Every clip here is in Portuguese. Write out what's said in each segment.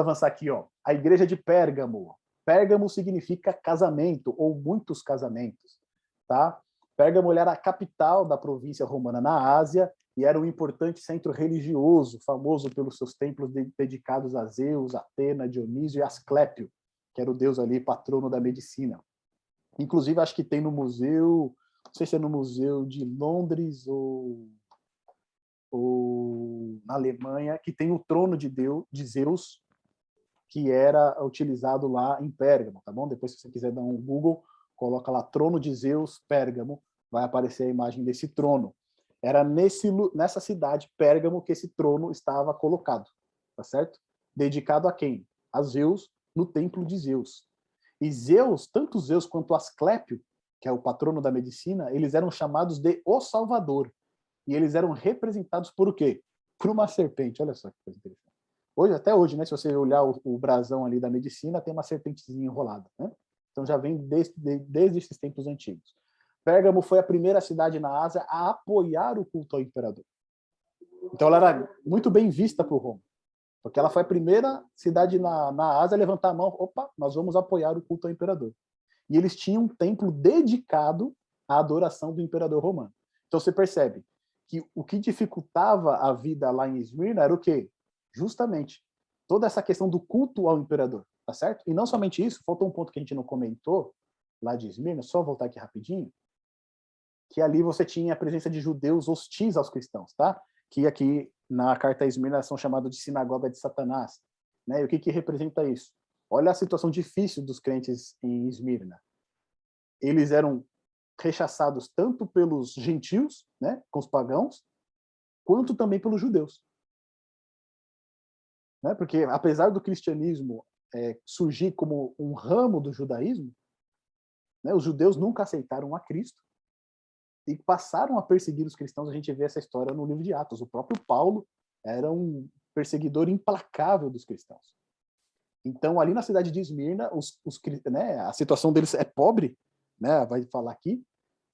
avançar aqui, ó. A igreja de Pérgamo. Pérgamo significa casamento, ou muitos casamentos, tá? Pérgamo era a capital da província romana na Ásia e era um importante centro religioso, famoso pelos seus templos dedicados a Zeus, Atena, Dionísio e Asclépio, que era o deus ali, patrono da medicina. Inclusive, acho que tem no museu, não sei se é no museu de Londres ou na Alemanha, que tem o trono de Deus, de Zeus, que era utilizado lá em Pérgamo, tá bom? Depois, se você quiser dar um Google, coloca lá trono de Zeus, Pérgamo, vai aparecer a imagem desse trono. Era nessa cidade, Pérgamo, que esse trono estava colocado, tá certo? Dedicado a quem? A Zeus, no templo de Zeus. E Zeus, tanto Zeus quanto Asclépio, que é o patrono da medicina, eles eram chamados de O Salvador. E eles eram representados por o quê? Por uma serpente. Olha só que coisa interessante. Hoje, até hoje, né, se você olhar o brasão ali da medicina, tem uma serpentezinha enrolada, né? Então já vem desde esses tempos antigos. Pérgamo foi a primeira cidade na Ásia a apoiar o culto ao imperador. Então ela era muito bem vista por Roma, porque ela foi a primeira cidade na Ásia a levantar a mão, opa, nós vamos apoiar o culto ao imperador. E eles tinham um templo dedicado à adoração do imperador romano. Então você percebe que o que dificultava a vida lá em Esmirna era o quê? Justamente toda essa questão do culto ao imperador, tá certo? E não somente isso, faltou um ponto que a gente não comentou lá de Esmirna, só voltar aqui rapidinho, que ali você tinha a presença de judeus hostis aos cristãos, tá? Que aqui na carta a Esmirna são chamados de sinagoga de Satanás, né? E o que representa isso? Olha a situação difícil dos crentes em Esmirna. Eles eram rechaçados tanto pelos gentios, né, com os pagãos, quanto também pelos judeus. Né? Porque apesar do cristianismo surgir como um ramo do judaísmo, né, os judeus nunca aceitaram a Cristo e passaram a perseguir os cristãos. A gente vê essa história no livro de Atos. O próprio Paulo era um perseguidor implacável dos cristãos. Então, ali na cidade de Esmirna, né, a situação deles é pobre, né, vai falar aqui,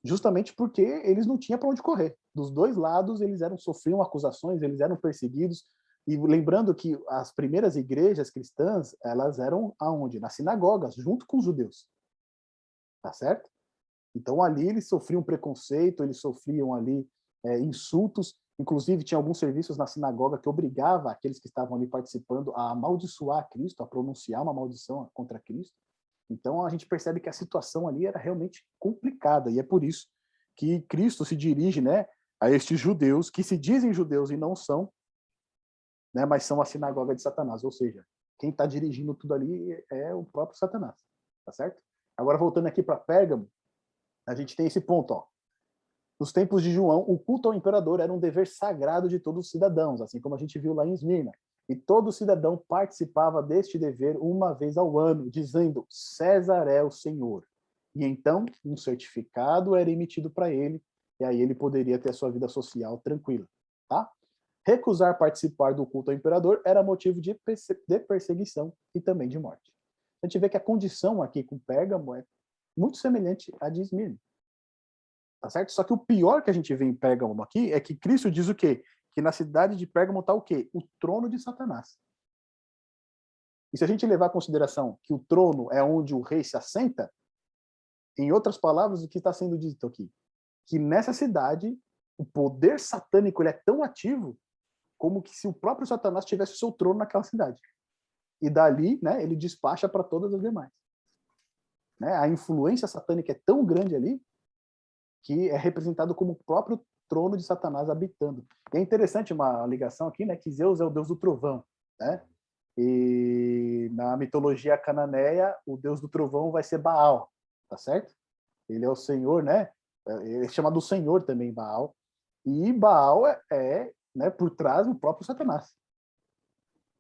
justamente porque eles não tinham para onde correr. Dos dois lados, eles sofriam acusações, eles eram perseguidos. E lembrando que as primeiras igrejas cristãs, elas eram aonde? Nas sinagogas, junto com os judeus. Tá certo? Então, ali eles sofriam preconceito, eles sofriam ali insultos. Inclusive, tinha alguns serviços na sinagoga que obrigava aqueles que estavam ali participando a amaldiçoar Cristo, a pronunciar uma maldição contra Cristo. Então, a gente percebe que a situação ali era realmente complicada, e é por isso que Cristo se dirige, né, a estes judeus, que se dizem judeus e não são, né, mas são a sinagoga de Satanás, ou seja, quem está dirigindo tudo ali é o próprio Satanás, tá certo? Agora, voltando aqui para Pérgamo, a gente tem esse ponto, ó. Nos tempos de João, o culto ao imperador era um dever sagrado de todos os cidadãos, assim como a gente viu lá em Esmirna. E todo cidadão participava deste dever uma vez ao ano, dizendo: César é o Senhor. E então, um certificado era emitido para ele, e aí ele poderia ter a sua vida social tranquila. Tá? Recusar participar do culto ao imperador era motivo de perseguição e também de morte. A gente vê que a condição aqui com Pérgamo é muito semelhante à de Esmirna. Tá certo? Só que o pior que a gente vê em Pérgamo aqui é que Cristo diz o quê? Que na cidade de Pérgamo está o quê? O trono de Satanás. E se a gente levar em consideração que o trono é onde o rei se assenta, em outras palavras, o que está sendo dito aqui? Que nessa cidade, o poder satânico ele é tão ativo como que se o próprio Satanás tivesse o seu trono naquela cidade. E dali, né, ele despacha para todas as demais. Né? A influência satânica é tão grande ali que é representado como o próprio trono de Satanás habitando. E é interessante uma ligação aqui, né, que Zeus é o deus do trovão, né? E na mitologia cananeia, o deus do trovão vai ser Baal, tá certo? Ele é o senhor, né? Ele é chamado Senhor também, Baal. E Baal né, por trás do próprio Satanás.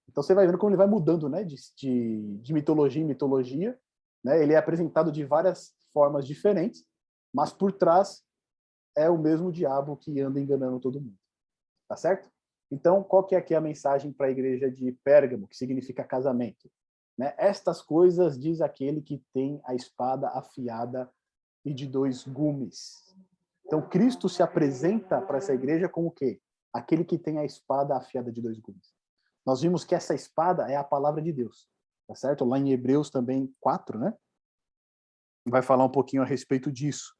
Então você vai vendo como ele vai mudando, né, de mitologia em mitologia, né? Ele é apresentado de várias formas diferentes, mas por trás é o mesmo diabo que anda enganando todo mundo. Tá certo? Então, qual que é aqui a mensagem para a igreja de Pérgamo, que significa casamento? Né? Estas coisas diz aquele que tem a espada afiada e de dois gumes. Então, Cristo se apresenta para essa igreja como o quê? Aquele que tem a espada afiada de dois gumes. Nós vimos que essa espada é a palavra de Deus, tá certo? Lá em Hebreus também 4, né? Vai falar um pouquinho a respeito disso,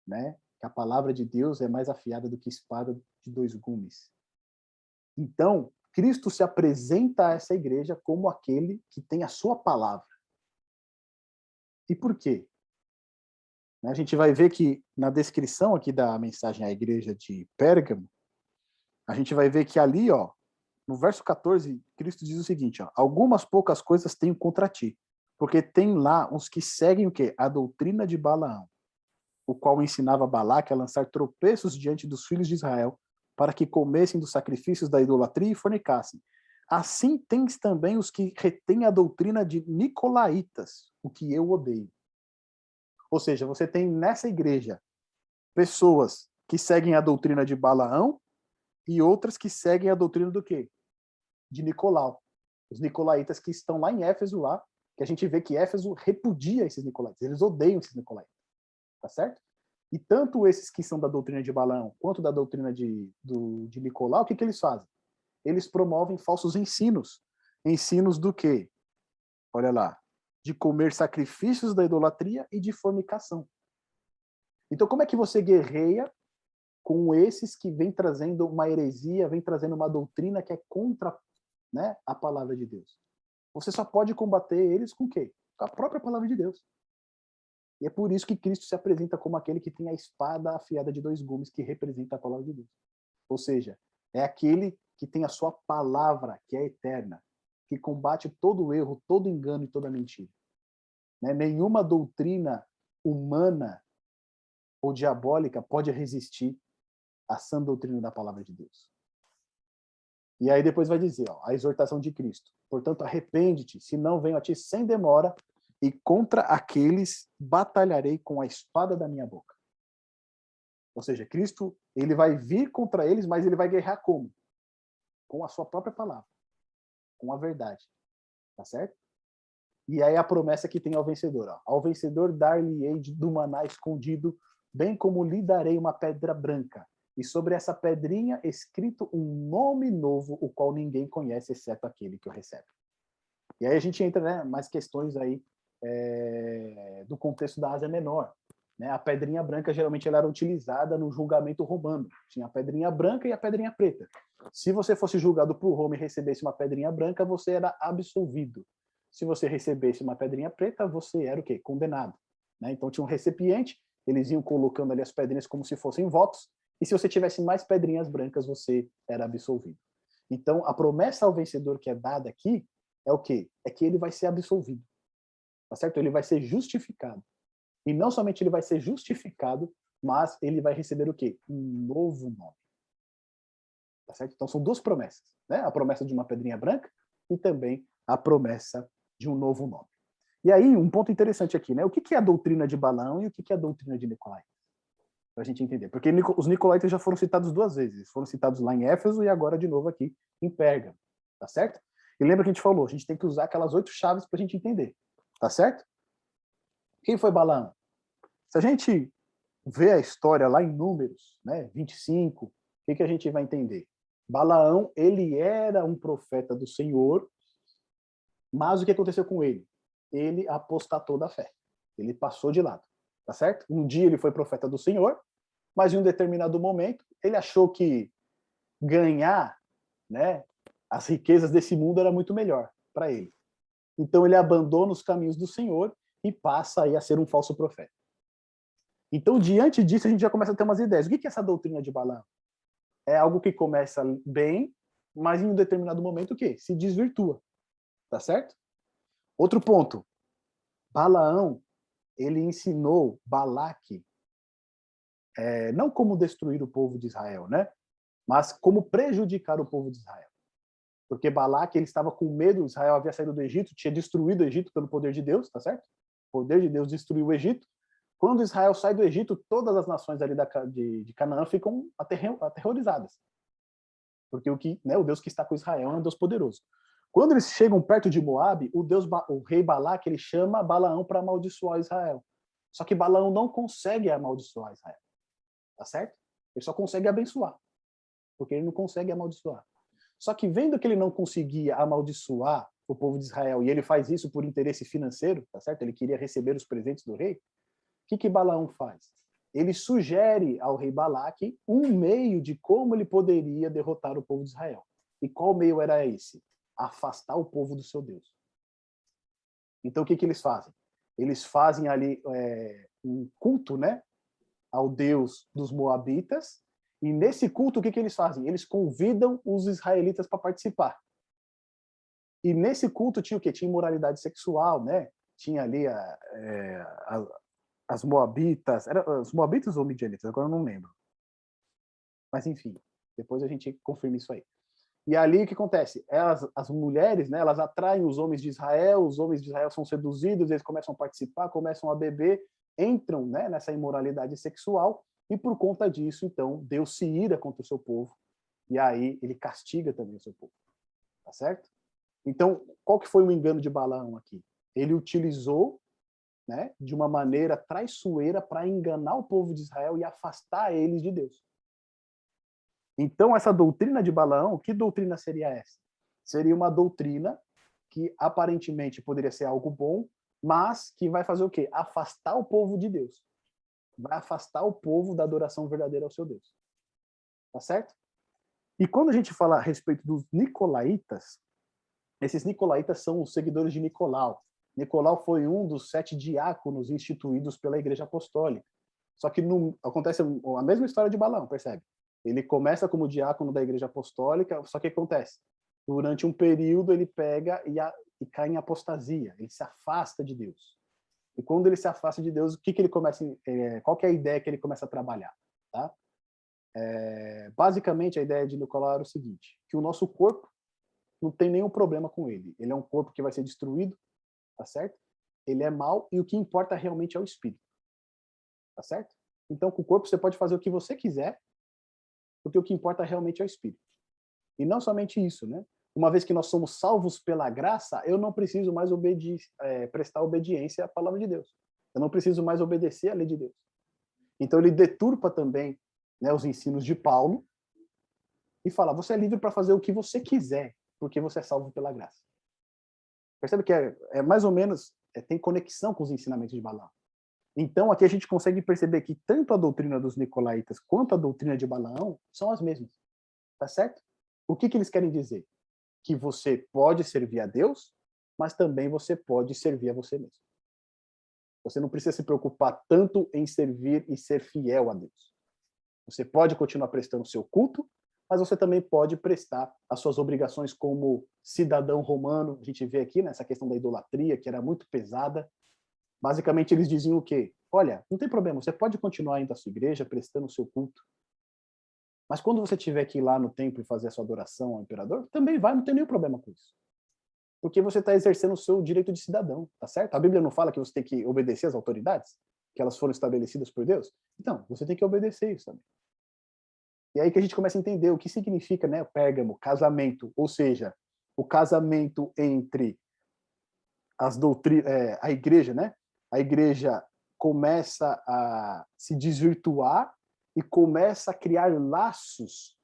né? Que a palavra de Deus é mais afiada do que espada de dois gumes. Então, Cristo se apresenta a essa igreja como aquele que tem a sua palavra. E por quê? A gente vai ver que na descrição aqui da mensagem à igreja de Pérgamo, a gente vai ver que ali, ó, no verso 14, Cristo diz o seguinte, ó, algumas poucas coisas tenho contra ti, porque tem lá uns que seguem o quê? A doutrina de Balaão, o qual ensinava Balaque a lançar tropeços diante dos filhos de Israel, para que comessem dos sacrifícios da idolatria e fornicassem. Assim tens também os que retêm a doutrina de Nicolaítas, o que eu odeio. Ou seja, você tem nessa igreja pessoas que seguem a doutrina de Balaão e outras que seguem a doutrina do quê? De Nicolau. Os nicolaítas que estão lá em Éfeso, lá, que a gente vê que Éfeso repudia esses nicolaítas, eles odeiam esses nicolaítas, tá certo? E tanto esses que são da doutrina de Balaão quanto da doutrina de Nicolau, o que eles fazem? Eles promovem falsos ensinos. Ensinos do quê? Olha lá, de comer sacrifícios da idolatria e de fornicação. Então, como é que você guerreia com esses que vêm trazendo uma heresia, vêm trazendo uma doutrina que é contra, né, a palavra de Deus? Você só pode combater eles com o quê? Com a própria palavra de Deus. E é por isso que Cristo se apresenta como aquele que tem a espada afiada de dois gumes, que representa a palavra de Deus. Ou seja, é aquele que tem a sua palavra, que é eterna, que combate todo erro, todo engano e toda mentira. Né? Nenhuma doutrina humana ou diabólica pode resistir à sã doutrina da palavra de Deus. E aí depois vai dizer, ó, a exortação de Cristo. Portanto, arrepende-te, se não venho a ti sem demora, e contra aqueles batalharei com a espada da minha boca. Ou seja, Cristo, ele vai vir contra eles, mas ele vai guerrear como? Com a sua própria palavra, com a verdade. Tá certo? E aí a promessa que tem ao vencedor. Ó, ao vencedor dar-lhe-ei do maná escondido, bem como lhe darei uma pedra branca, e sobre essa pedrinha escrito um nome novo, o qual ninguém conhece, exceto aquele que o recebe. E aí a gente entra, né, mais questões aí do contexto da Ásia Menor. Né? A pedrinha branca geralmente ela era utilizada no julgamento romano. Tinha a pedrinha branca e a pedrinha preta. Se você fosse julgado por Roma e recebesse uma pedrinha branca, você era absolvido. Se você recebesse uma pedrinha preta, você era o quê? Condenado. Né? Então tinha um recipiente, eles iam colocando ali as pedrinhas como se fossem votos, e se você tivesse mais pedrinhas brancas, você era absolvido. Então a promessa ao vencedor que é dada aqui é o quê? É que ele vai ser absolvido. Tá certo? Ele vai ser justificado. E não somente ele vai ser justificado, mas ele vai receber o quê? Um novo nome. Tá certo? Então são duas promessas, né? A promessa de uma pedrinha branca e também a promessa de um novo nome. E aí, um ponto interessante aqui, né? O que é a doutrina de Balaão e o que é a doutrina de Nicolai? Para a gente entender. Porque os Nicolaitas já foram citados duas vezes. Foram citados lá em Éfeso e agora de novo aqui em Pérgamo. Tá certo? E lembra que a gente falou, a gente tem que usar aquelas 8 chaves para a gente entender. Tá certo? Quem foi Balaão? Se a gente vê a história lá em Números, né, 25, o que a gente vai entender? Balaão, ele era um profeta do Senhor, mas o que aconteceu com ele? Ele apostatou da fé. Ele passou de lado, tá certo? Um dia ele foi profeta do Senhor, mas em um determinado momento ele achou que ganhar, né, as riquezas desse mundo era muito melhor para ele. Então ele abandona os caminhos do Senhor e passa aí a ser um falso profeta. Então, diante disso, a gente já começa a ter umas ideias. O que é essa doutrina de Balaão? É algo que começa bem, mas em um determinado momento o quê? Se desvirtua. Tá certo? Outro ponto. Balaão, ele ensinou Balaque não como destruir o povo de Israel, né? Mas como prejudicar o povo de Israel. Porque Balaque, ele estava com medo, Israel havia saído do Egito, tinha destruído o Egito pelo poder de Deus, tá certo? O poder de Deus destruiu o Egito. Quando Israel sai do Egito, todas as nações ali de Canaã ficam aterrorizadas. Porque o Deus que está com Israel é um Deus poderoso. Quando eles chegam perto de Moabe, o rei Balaque, ele chama Balaão para amaldiçoar Israel. Só que Balaão não consegue amaldiçoar Israel. Tá certo? Ele só consegue abençoar. Porque ele não consegue amaldiçoar. Só que vendo que ele não conseguia amaldiçoar o povo de Israel, e ele faz isso por interesse financeiro, tá certo? Ele queria receber os presentes do rei. O que Balaão faz? Ele sugere ao rei Balaque um meio de como ele poderia derrotar o povo de Israel. E qual meio era esse? Afastar o povo do seu Deus. Então, o que eles fazem? Eles fazem ali um culto, né, ao Deus dos Moabitas, e nesse culto, o que eles fazem? Eles convidam os israelitas para participar. E nesse culto tinha o quê? Tinha imoralidade sexual, né? Tinha ali as Moabitas, os Moabitas ou Midianitas? Agora eu não lembro. Mas enfim, depois a gente confirma isso aí. E ali o que acontece? As mulheres, né, elas atraem os homens de Israel são seduzidos, eles começam a participar, começam a beber, entram, né, nessa imoralidade sexual, e por conta disso, então, Deus se ira contra o seu povo, e aí ele castiga também o seu povo. Tá certo? Então, qual que foi o engano de Balaão aqui? Ele utilizou, né, de uma maneira traiçoeira para enganar o povo de Israel e afastar eles de Deus. Então, essa doutrina de Balaão, que doutrina seria essa? Seria uma doutrina que aparentemente poderia ser algo bom, mas que vai fazer o quê? Afastar o povo de Deus. Vai afastar o povo da adoração verdadeira ao seu Deus. Tá certo? E quando a gente fala a respeito dos nicolaítas, esses nicolaítas são os seguidores de Nicolau. Nicolau foi um dos 7 diáconos instituídos pela Igreja Apostólica. Só que acontece a mesma história de Balaão, percebe? Ele começa como diácono da Igreja Apostólica, só que acontece? Durante um período ele pega e cai em apostasia, ele se afasta de Deus. E quando ele se afasta de Deus, o que ele começa? Qual que é a ideia que ele começa a trabalhar? Tá? Basicamente, a ideia de Nicolau era o seguinte, que o nosso corpo não tem nenhum problema com ele. Ele é um corpo que vai ser destruído, tá certo? Ele é mau e o que importa realmente é o espírito. Tá certo? Então, com o corpo você pode fazer o que você quiser, porque o que importa realmente é o espírito. E não somente isso, né? Uma vez que nós somos salvos pela graça, eu não preciso mais prestar obediência à palavra de Deus. Eu não preciso mais obedecer à lei de Deus. Então ele deturpa também, né, os ensinos de Paulo e fala: você é livre para fazer o que você quiser, porque você é salvo pela graça. Percebe que é mais ou menos, tem conexão com os ensinamentos de Balaão. Então, aqui a gente consegue perceber que tanto a doutrina dos nicolaítas quanto a doutrina de Balaão são as mesmas. Tá certo? O que eles querem dizer? Que você pode servir a Deus, mas também você pode servir a você mesmo. Você não precisa se preocupar tanto em servir e ser fiel a Deus. Você pode continuar prestando seu culto, mas você também pode prestar as suas obrigações como cidadão romano. A gente vê aqui nessa questão da idolatria, que era muito pesada. Basicamente, eles diziam o quê? Olha, não tem problema, você pode continuar indo à sua igreja, prestando o seu culto. Mas quando você tiver que ir lá no templo e fazer a sua adoração ao imperador, também vai, não tem nenhum problema com isso. Porque você está exercendo o seu direito de cidadão, tá certo? A Bíblia não fala que você tem que obedecer às autoridades? Que elas foram estabelecidas por Deus? Então, você tem que obedecer isso também. E aí que a gente começa a entender o que significa, né, Pérgamo, casamento, ou seja, o casamento entre a igreja, né? A igreja começa a se desvirtuar e começa a criar laços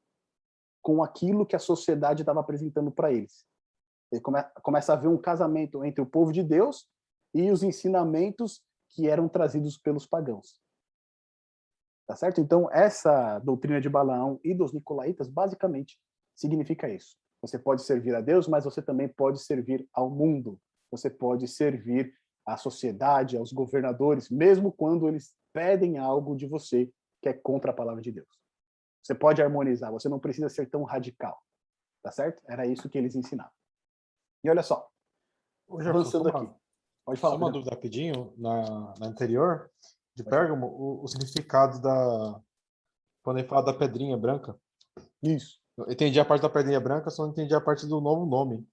com aquilo que a sociedade estava apresentando para eles. Ele começa a haver um casamento entre o povo de Deus e os ensinamentos que eram trazidos pelos pagãos. Tá certo? Então, essa doutrina de Balaão e dos nicolaítas, basicamente, significa isso. Você pode servir a Deus, mas você também pode servir ao mundo. Você pode servir à sociedade, aos governadores, mesmo quando eles pedem algo de você que é contra a palavra de Deus. Você pode harmonizar, você não precisa ser tão radical. Tá certo? Era isso que eles ensinavam. E olha só, Ô, Jefferson, avançando aqui. Pode falar. só uma dúvida rapidinho. Na anterior, de Pode falar. Pérgamo, o significado quando ele fala da pedrinha branca. Isso. Eu entendi a parte da pedrinha branca, só não entendi a parte do novo nome.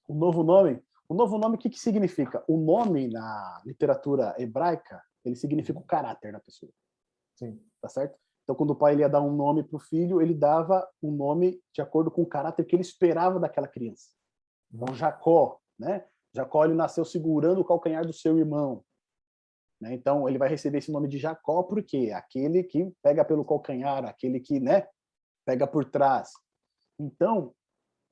O novo nome? O novo nome, o que significa? O nome na literatura hebraica, ele significa o caráter da pessoa. Sim. Tá certo? Então, quando o pai ele ia dar um nome para o filho, ele dava um nome de acordo com o caráter que ele esperava daquela criança. Então, Jacó, né? Jacó, ele nasceu segurando o calcanhar do seu irmão. Né? Então, ele vai receber esse nome de Jacó, porque aquele que pega pelo calcanhar, aquele que, né, pega por trás. Então,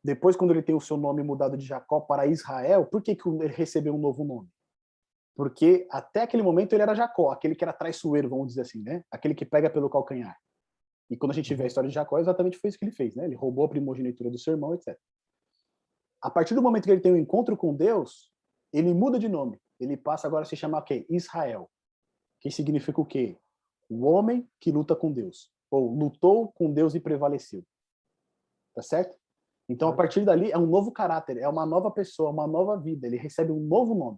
Depois, quando ele tem o seu nome mudado de Jacó para Israel, por que ele recebeu um novo nome? Porque até aquele momento ele era Jacó, aquele que era traiçoeiro, vamos dizer assim, né? Aquele que pega pelo calcanhar. E quando a gente vê a história de Jacó, exatamente foi isso que ele fez, né? Ele roubou a primogenitura do seu irmão, etc. A partir do momento que ele tem um encontro com Deus, ele muda de nome. Ele passa agora a se chamar o quê? Israel. Que significa o quê? O homem que luta com Deus. Ou lutou com Deus e prevaleceu. Tá certo? Então, a partir dali, é um novo caráter, é uma nova pessoa, uma nova vida. Ele recebe um novo nome.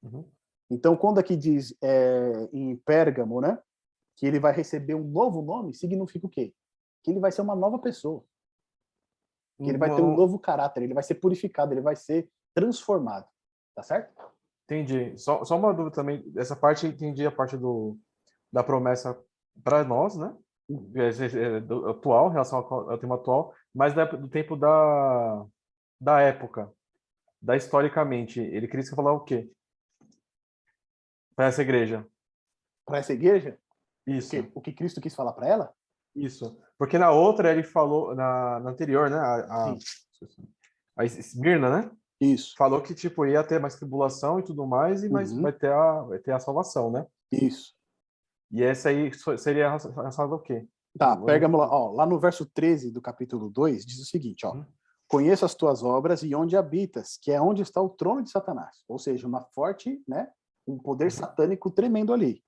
Uhum. Então, quando aqui diz em Pérgamo, né, que ele vai receber um novo nome, significa o quê? Que ele vai ser uma nova pessoa. Que ele vai ter um novo caráter, ele vai ser purificado, ele vai ser transformado. Tá certo? Entendi. Só uma dúvida também. Essa parte, eu entendi a parte da promessa para nós, né? Atual, em relação ao tema atual, mas do tempo da época, historicamente. Ele queria falar o quê? Para essa igreja. Para essa igreja? Isso. O que Cristo quis falar para ela? Isso. Porque na outra ele falou, na anterior, né? A Esmirna, né? Isso. Falou que tipo ia ter mais tribulação e tudo mais, mas vai ter a salvação, né? Isso. E essa aí seria relacionada ao quê? Tá, Pérgamo, lá no verso 13 do capítulo 2, diz o seguinte, ó. Conheço as tuas obras e onde habitas, que é onde está o trono de Satanás. Ou seja, uma forte, né? Um poder satânico tremendo ali.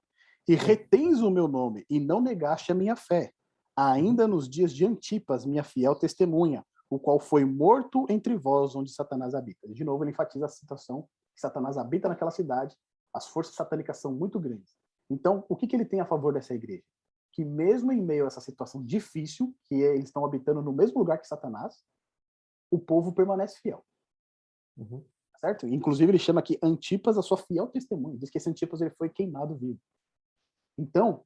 E retens o meu nome e não negaste a minha fé. Ainda nos dias de Antipas, minha fiel testemunha, o qual foi morto entre vós, onde Satanás habita. De novo, ele enfatiza a situação que Satanás habita naquela cidade. As forças satânicas são muito grandes. Então, o que ele tem a favor dessa igreja? Que mesmo em meio a essa situação difícil, que eles estão habitando no mesmo lugar que Satanás, o povo permanece fiel. Certo? Inclusive, ele chama aqui Antipas a sua fiel testemunha. Diz que esse Antipas ele foi queimado vivo. Então,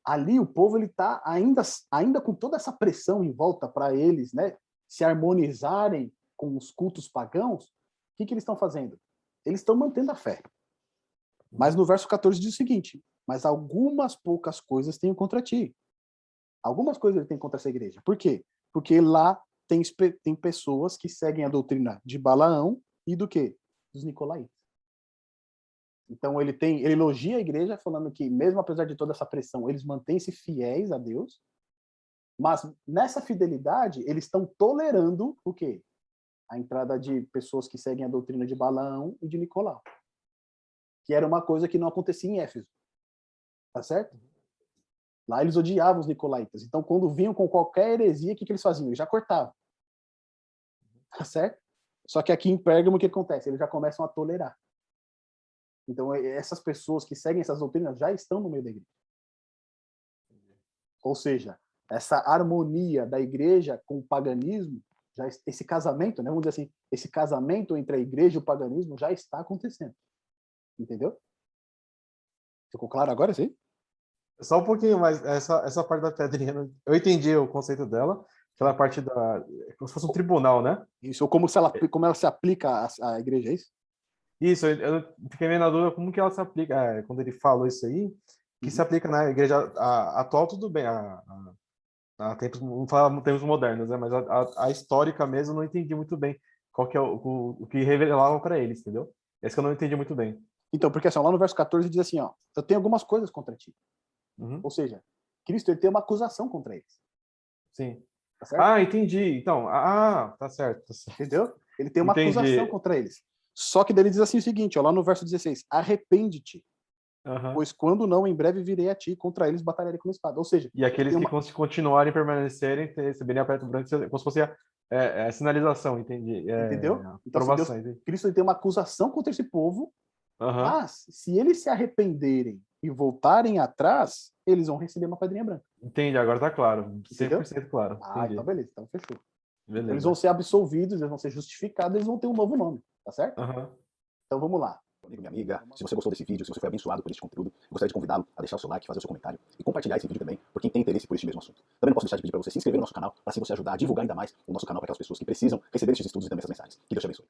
ali o povo ele está ainda com toda essa pressão em volta para eles, né, se harmonizarem com os cultos pagãos. O que eles estão fazendo? Eles estão mantendo a fé. Mas no verso 14 diz o seguinte: mas algumas poucas coisas tenho contra ti. Algumas coisas ele tem contra essa igreja. Por quê? Porque lá tem pessoas que seguem a doutrina de Balaão e do quê? Dos Nicolaítas. Então ele elogia a igreja falando que mesmo apesar de toda essa pressão, eles mantêm-se fiéis a Deus, mas nessa fidelidade eles estão tolerando o quê? A entrada de pessoas que seguem a doutrina de Balaão e de Nicolau. Que era uma coisa que não acontecia em Éfeso. Tá certo? Lá eles odiavam os nicolaítas. Então, quando vinham com qualquer heresia, o que eles faziam? Eles já cortavam. Tá certo? Só que aqui em Pérgamo, o que acontece? Eles já começam a tolerar. Então, essas pessoas que seguem essas doutrinas já estão no meio da igreja. Ou seja, essa harmonia da igreja com o paganismo, esse casamento, né, vamos dizer assim, esse casamento entre a igreja e o paganismo já está acontecendo. Entendeu? Ficou claro agora, sim? Só um pouquinho mais, essa parte da pedrinha, eu entendi o conceito dela, aquela parte como se fosse um tribunal, né? Isso, ou como ela se aplica à igreja, é isso? Isso, eu fiquei meio na dúvida como que ela se aplica, quando ele falou isso aí, que se aplica na igreja atual, tudo bem, a tempos, não fala tempos modernos, né? Mas a histórica mesmo, eu não entendi muito bem qual que é o que revelavam para eles, entendeu? Esse que eu não entendi muito bem. Então, porque assim, lá no verso 14 diz assim, ó, eu tenho algumas coisas contra ti. Ou seja, Cristo ele tem uma acusação contra eles. Sim. Tá certo? Ah, entendi. Então, tá certo. Entendeu? Ele tem uma acusação contra eles. Só que daí ele diz assim o seguinte, ó, lá no verso 16, arrepende-te, pois quando não, em breve virei a ti, contra eles batalharei com a espada. Ou seja... E aqueles que continuarem permanecerem, receberem a preto branco, como se fosse a sinalização, entendi. Entendeu? Então, aprovação, Cristo ele tem uma acusação contra esse povo, mas se eles se arrependerem e voltarem atrás, eles vão receber uma pedrinha branca. Entendi, agora tá claro. 100% Entendeu? claro. Ah, então beleza, então fechou. Beleza. Eles vão ser absolvidos, eles vão ser justificados, eles vão ter um novo nome, tá certo? Então vamos lá. Amigo, minha amiga, se você gostou desse vídeo, se você foi abençoado por este conteúdo, eu gostaria de convidá-lo a deixar o seu like, fazer o seu comentário e compartilhar esse vídeo também por quem tem interesse por este mesmo assunto. Também não posso deixar de pedir para você se inscrever no nosso canal, para assim você ajudar a divulgar ainda mais o nosso canal para aquelas pessoas que precisam receber estes estudos e também essas mensagens. Que Deus te abençoe.